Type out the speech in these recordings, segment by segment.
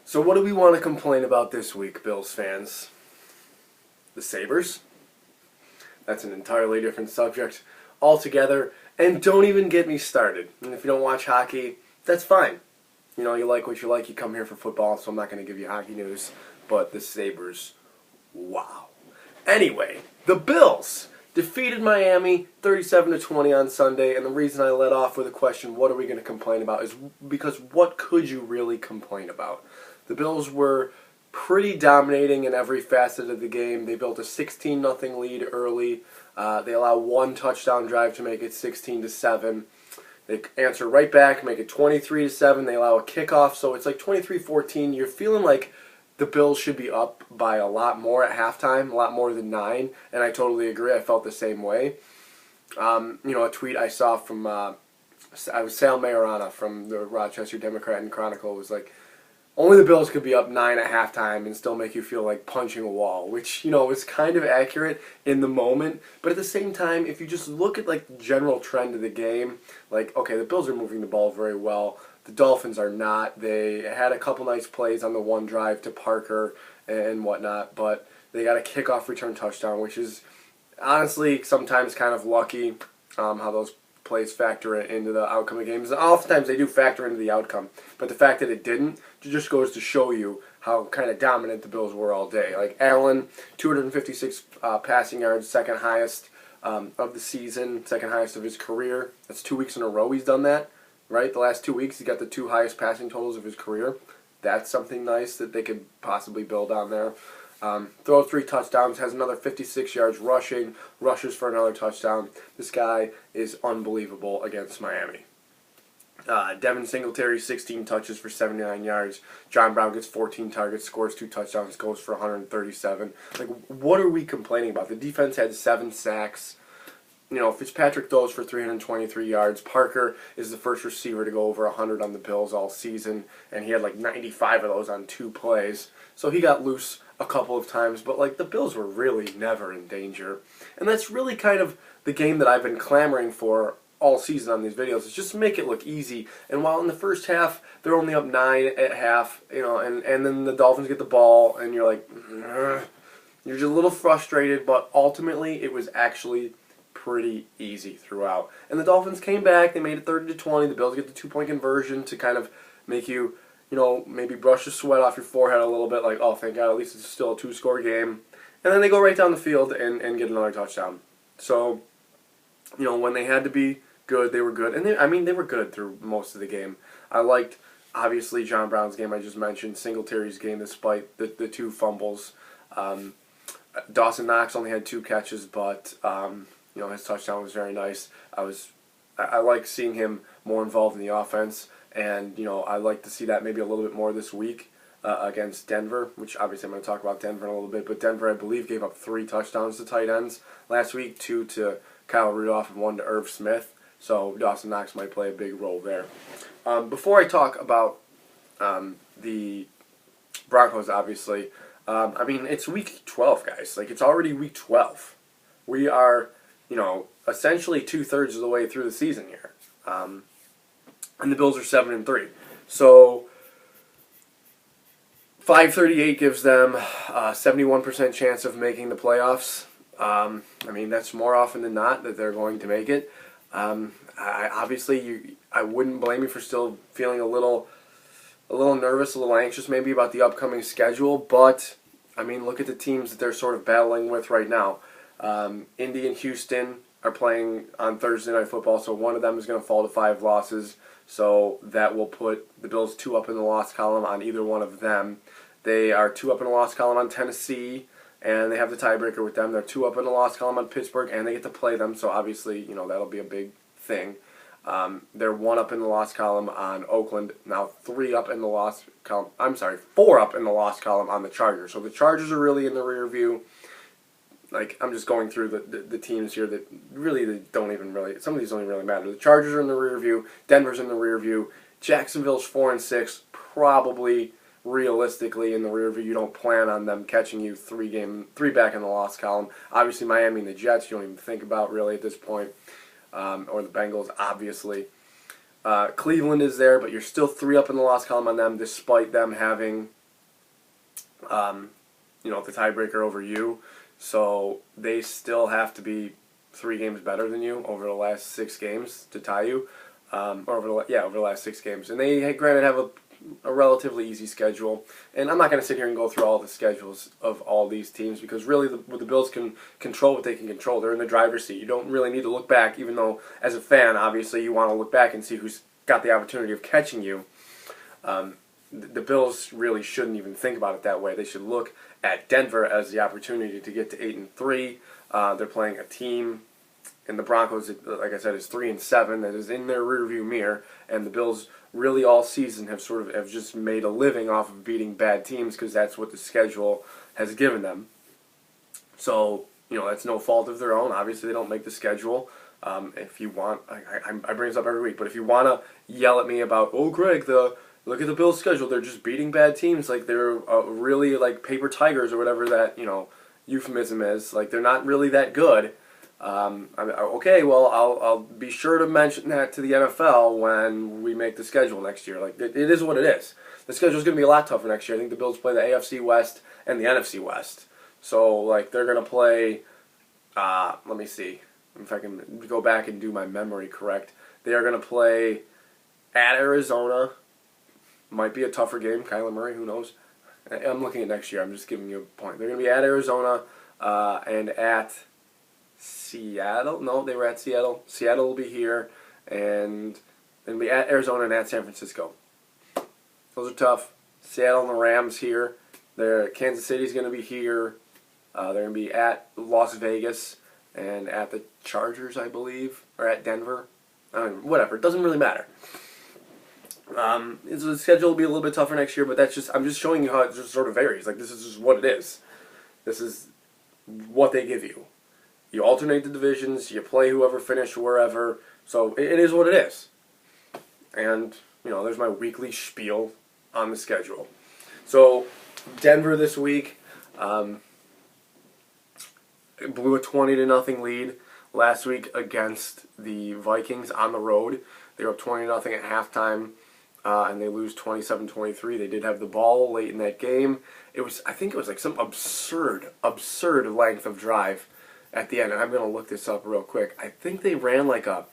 So what do we want to complain about this week, Bills fans? The Sabres? That's an entirely different subject altogether. And don't even get me started. And if you don't watch hockey, that's fine. You know, you like what you like. You come here for football, so I'm not going to give you hockey news. But the Sabres, wow. Anyway, the Bills defeated Miami 37-20 on Sunday, and the reason I led off with a question, what are we going to complain about, is because what could you really complain about? The Bills were pretty dominating in every facet of the game. They built a 16-0 lead early. They allow one touchdown drive to make it 16-7. They answer right back, make it 23-7. They allow a kickoff, so it's like 23-14. You're feeling like the Bills should be up by a lot more at halftime, a lot more than 9, and I totally agree. I felt the same way. A tweet I saw from I was Sal Majorana from the Rochester Democrat and Chronicle was like, only the Bills could be up 9 at halftime and still make you feel like punching a wall, which, is kind of accurate in the moment. But at the same time, if you just look at like the general trend of the game, like, okay, the Bills are moving the ball very well. The Dolphins are not. They had a couple nice plays on the one drive to Parker and whatnot, but they got a kickoff return touchdown, which is honestly sometimes kind of lucky how those plays factor into the outcome of games. And oftentimes they do factor into the outcome, but the fact that it didn't just goes to show you how kind of dominant the Bills were all day. Like Allen, 256 passing yards, second highest of the season, second highest of his career. That's 2 weeks in a row he's done that, right? The last 2 weeks he got the 2 highest passing totals of his career. That's something nice that they could possibly build on there. Throws 3 touchdowns, has another 56 yards rushing, rushes for another touchdown. This guy is unbelievable against Miami. Devin Singletary, 16 touches for 79 yards. John Brown gets 14 targets, scores 2 touchdowns, goes for 137. Like, what are we complaining about? The defense had 7 sacks. Fitzpatrick throws for 323 yards. Parker is the first receiver to go over 100 on the Bills all season, and he had like 95 of those on 2 plays. So he got loose a couple of times, but like the Bills were really never in danger. And that's really kind of the game that I've been clamoring for all season on these videos, is just to make it look easy. And while in the first half they're only up 9 at half, and then the Dolphins get the ball and you're like, you're just a little frustrated, but ultimately it was actually pretty easy throughout. And the Dolphins came back, they made it 30-20. The Bills get the 2-point conversion to kind of make you, maybe brush the sweat off your forehead a little bit, like, oh, thank God, at least it's still a 2-score game. And then they go right down the field and get another touchdown. So, when they had to be good, they were good. And they were good through most of the game. I liked, obviously, John Brown's game I just mentioned, Singletary's game despite the 2 fumbles. Dawson Knox only had 2 catches, but his touchdown was very nice. I like seeing him more involved in the offense, and I like to see that maybe a little bit more this week against Denver, which obviously I'm going to talk about Denver in a little bit. But Denver, I believe, gave up 3 touchdowns to tight ends last week, 2 to Kyle Rudolph and 1 to Irv Smith. So Dawson Knox might play a big role there. Before I talk about the Broncos, obviously, it's week 12, guys. Like, it's already week 12. We are, essentially 2/3 of the way through the season here. And the Bills are 7-3. So 538 gives them a 71% chance of making the playoffs. That's more often than not that they're going to make it. I wouldn't blame you for still feeling a little nervous, a little anxious maybe about the upcoming schedule. But look at the teams that they're sort of battling with right now. Indy and Houston are playing on Thursday Night Football, so one of them is going to fall to 5 losses. So that will put the Bills 2 up in the loss column on either one of them. They are 2 up in the loss column on Tennessee, and they have the tiebreaker with them. They're 2 up in the loss column on Pittsburgh, and they get to play them, so obviously, that'll be a big thing. They're 1 up in the loss column on Oakland, now 4 up in the loss column on the Chargers. So the Chargers are really in the rear view. Like, I'm just going through the teams here that really some of these don't even really matter. The Chargers are in the rear view. Denver's in the rear view. Jacksonville's 4-6, probably realistically in the rear view. You don't plan on them catching you 3 back in the loss column. Obviously, Miami and the Jets you don't even think about really at this point, or the Bengals, obviously. Cleveland is there, but you're still 3 up in the loss column on them, despite them having The tiebreaker over you. So they still have to be 3 games better than you over the last 6 games to tie you. Over the last 6 games. And they, granted, have a relatively easy schedule. And I'm not going to sit here and go through all the schedules of all these teams because really the Bills can control what they can control. They're in the driver's seat. You don't really need to look back, even though as a fan, obviously, you want to look back and see who's got the opportunity of catching you. The Bills really shouldn't even think about it that way. They should look at Denver as the opportunity to get to 8-3. They're playing a team in the Broncos, like I said, is 3-7. That is in their rearview mirror, and the Bills really all season have just made a living off of beating bad teams because that's what the schedule has given them. So that's no fault of their own. Obviously, they don't make the schedule. If you want, I bring this up every week, but if you want to yell at me about, oh, Greg, look at the Bills' schedule, they're just beating bad teams, like they're really like paper tigers or whatever that euphemism is. Like they're not really that good. Okay, well, I'll be sure to mention that to the NFL when we make the schedule next year. Like it is what it is. The schedule is going to be a lot tougher next year. I think the Bills play the AFC West and the NFC West. So like they're going to play. Let me see if I can go back and do my memory correct. They are going to play at Arizona. Might be a tougher game. Kyler Murray, who knows? I'm looking at next year. I'm just giving you a point. They're going to be at Arizona and at Seattle. No, they were at Seattle. Seattle will be here, and they'll be at Arizona and at San Francisco. Those are tough. Seattle and the Rams here. Kansas City's going to be here. They're going to be at Las Vegas and at the Chargers, I believe, or at Denver. Whatever. It doesn't really matter. The schedule will be a little bit tougher next year, but I'm just showing you how it just sort of varies. Like this is just what it is. This is what they give you. You alternate the divisions. You play whoever finished wherever. So it is what it is. And there's my weekly spiel on the schedule. So Denver this week blew a 20-0 lead last week against the Vikings on the road. They were up 20-0 at halftime. And they lose 27-23. They did have the ball late in that game. I think it was like some absurd length of drive at the end. And I'm going to look this up real quick. I think they ran like a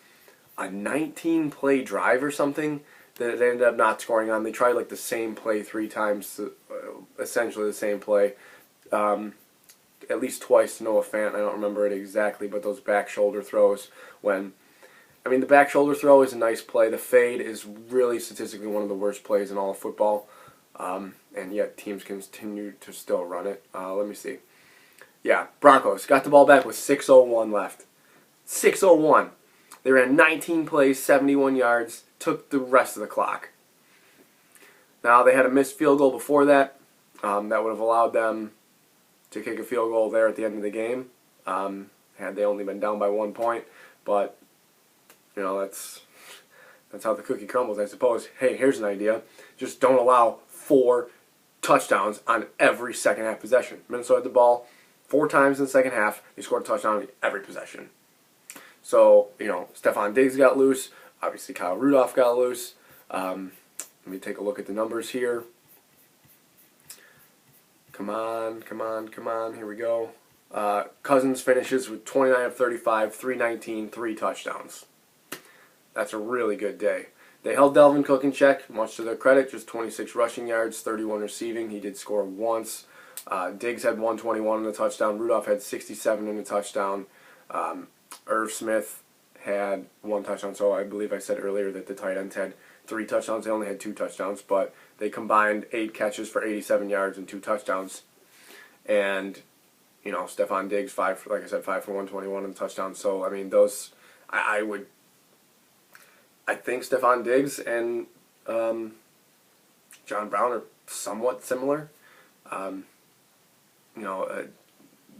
19-play drive or something that they ended up not scoring on. They tried like the same play 3 times, essentially the same play. At least twice to Noah Fant. I don't remember it exactly, but those back shoulder throws the back shoulder throw is a nice play. The fade is really statistically one of the worst plays in all of football. And yet teams continue to still run it. Let me see. Yeah, Broncos got the ball back with 6:01 left. 6:01. They ran 19 plays, 71 yards, took the rest of the clock. Now, they had a missed field goal before that. That would have allowed them to kick a field goal there at the end of the game. Had they only been down by 1 point. But that's how the cookie crumbles, I suppose. Hey, here's an idea. Just don't allow 4 touchdowns on every second half possession. Minnesota had the ball 4 times in the second half. They scored a touchdown on every possession. So, Stephon Diggs got loose. Obviously, Kyle Rudolph got loose. Let me take a look at the numbers here. Come on. Here we go. Cousins finishes with 29 of 35, 319, 3 touchdowns. That's a really good day. They held Dalvin Cook in check, much to their credit, just 26 rushing yards, 31 receiving. He did score once. Diggs had 121 in a touchdown. Rudolph had 67 in a touchdown. Irv Smith had 1 touchdown. So I believe I said earlier that the tight ends had 3 touchdowns. They only had 2 touchdowns, but they combined 8 catches for 87 yards and 2 touchdowns. And, Stephon Diggs, 5 for 121 and a touchdown. So, those, I think Stephon Diggs and John Brown are somewhat similar.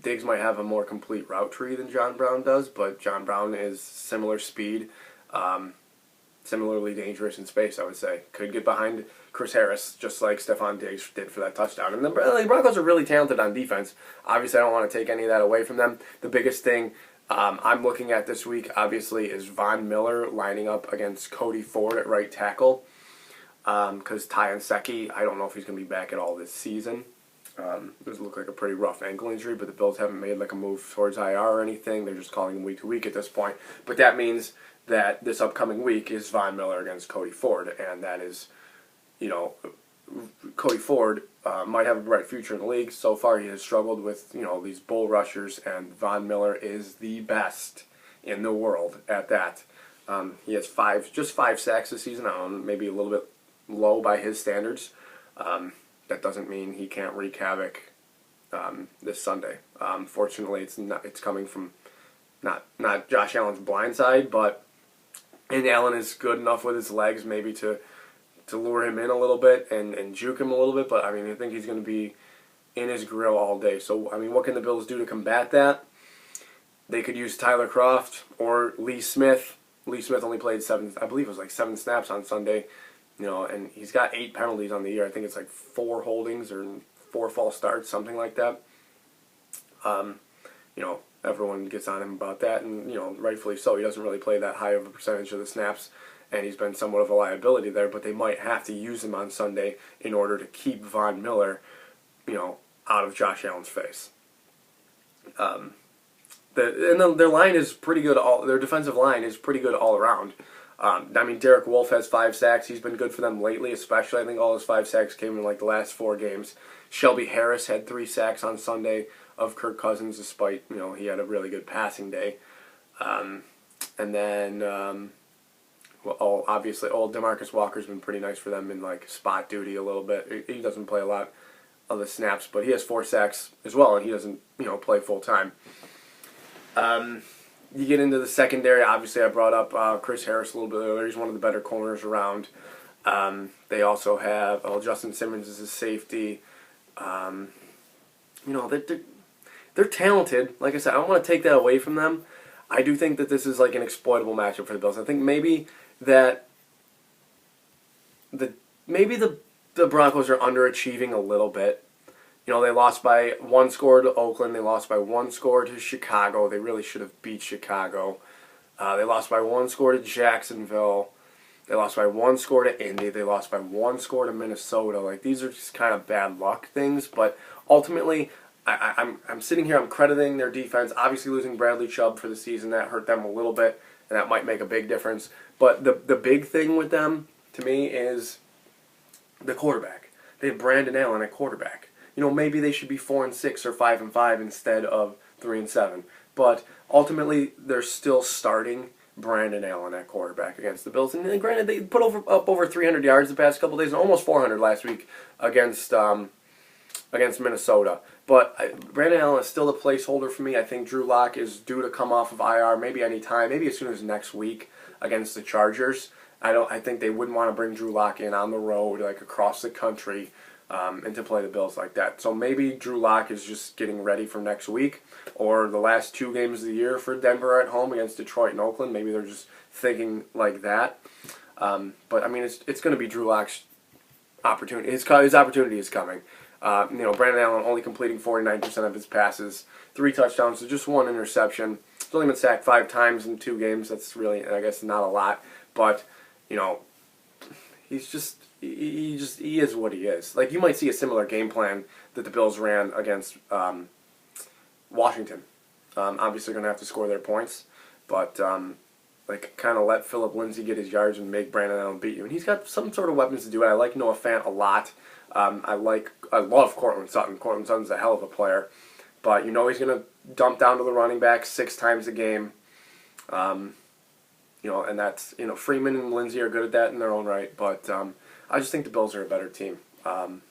Diggs might have a more complete route tree than John Brown does, but John Brown is similar speed, similarly dangerous in space, I would say. Could get behind Chris Harris, just like Stephon Diggs did for that touchdown. And the Broncos are really talented on defense. Obviously, I don't want to take any of that away from them. The biggest thing I'm looking at this week, obviously, is Von Miller lining up against Cody Ford at right tackle. Because Ty Nsekhe, I don't know if he's going to be back at all this season. Does look like a pretty rough ankle injury, but the Bills haven't made like a move towards IR or anything. They're just calling him week to week at this point. But that means that this upcoming week is Von Miller against Cody Ford, and that is, you know, Cody Ford might have a bright future in the league. So far, he has struggled with, you know, these bull rushers, and Von Miller is the best in the world at that. He has just five sacks this season. I don't know, maybe a little bit low by his standards. That doesn't mean he can't wreak havoc this Sunday. Fortunately, it's coming from not Josh Allen's blind side, and Allen is good enough with his legs maybe to lure him in a little bit and juke him a little bit. But I mean, I think he's going to be in his grill all day. So I mean, what can the Bills do to combat that? They could use Tyler Kroft or Lee Smith. Lee Smith only played I believe it was like 7 snaps on Sunday. You know, and he's got 8 penalties on the year. I think it's like 4 holdings or 4 false starts, something like that. You know, everyone gets on him about that, and, you know, rightfully so. He doesn't really play that high of a percentage of the snaps, and he's been somewhat of a liability there, but they might have to use him on Sunday in order to keep Von Miller, you know, out of Josh Allen's face. Their line is pretty good. Their defensive line is pretty good all around. I mean, Derek Wolfe has 5 sacks. He's been good for them lately, especially. I think all his 5 sacks came in like the last 4 games. Shelby Harris had 3 sacks on Sunday of Kirk Cousins, despite, you know, he had a really good passing day. And then, obviously, old DeMarcus Walker's been pretty nice for them in like spot duty a little bit. He doesn't play a lot of the snaps, but he has 4 sacks as well, and he doesn't, you know, play full time. You get into the secondary. Obviously, I brought up Chris Harris a little bit earlier. He's one of the better corners around. They also have Justin Simmons as a safety. You know, they're talented. Like I said, I don't want to take that away from them. I do think that this is like an exploitable matchup for the Bills. I think maybe that the Broncos are underachieving a little bit. You know, they lost by 1 score to Oakland. They lost by 1 score to Chicago. They really should have beat Chicago. They lost by 1 score to Jacksonville. They lost by 1 score to Indy. They lost by 1 score to Minnesota. Like, these are just kind of bad luck things. But ultimately, I'm sitting here, I'm crediting their defense. Obviously, losing Bradley Chubb for the season, that hurt them a little bit, and that might make a big difference. But the big thing with them, to me, is the quarterback. They have Brandon Allen at quarterback. You know, maybe they should be 4-6 or 5-5 instead of 3-7. But ultimately, they're still starting Brandon Allen at quarterback against the Bills. And granted, they put up over 300 yards the past couple days, and almost 400 last week against Minnesota. But Brandon Allen is still the placeholder for me. I think Drew Lock is due to come off of IR maybe any time, maybe as soon as next week against the Chargers. I think they wouldn't want to bring Drew Lock in on the road, like across the country, and to play the Bills like that. So maybe Drew Lock is just getting ready for next week, or the last 2 games of the year for Denver at home against Detroit and Oakland. Maybe they're just thinking like that. But I mean, it's going to be Drew Lock's opportunity. His opportunity is coming. You know, Brandon Allen only completing 49% of his passes, 3 touchdowns, so just 1 interception. He's only been sacked 5 times in 2 games. That's really, I guess, not a lot. But you know, he is what he is. Like, you might see a similar game plan that the Bills ran against Washington. Obviously, going to have to score their points, but like, kind of let Phillip Lindsay get his yards and make Brandon Allen beat you. And he's got some sort of weapons to do it. I like Noah Fant a lot. I love Cortland Sutton. Cortland Sutton's a hell of a player, but you know he's going to dump down to the running back 6 times a game. You know, and that's, you know, Freeman and Lindsay are good at that in their own right, but I just think the Bills are a better team. I'm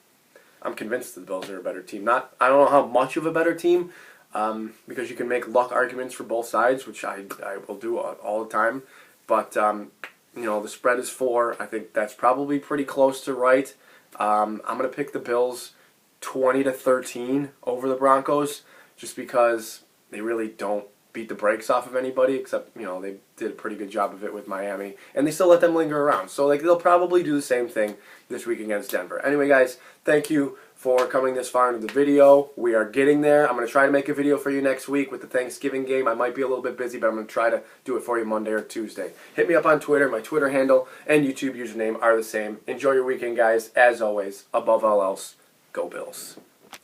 convinced that the Bills are a better team. I don't know how much of a better team, because you can make luck arguments for both sides, which I will do all the time. But you know, the spread is 4. I think that's probably pretty close to right. I'm going to pick the Bills 20-13 over the Broncos, just because they really don't beat the brakes off of anybody, except, you know, they did a pretty good job of it with Miami, and they still let them linger around. So, like, they'll probably do the same thing this week against Denver. Anyway, guys, thank you for coming this far into the video. We are getting there. I'm going to try to make a video for you next week with the Thanksgiving game. I might be a little bit busy, but I'm going to try to do it for you Monday or Tuesday. Hit me up on Twitter. My Twitter handle and YouTube username are the same. Enjoy your weekend, guys. As always, above all else, go Bills.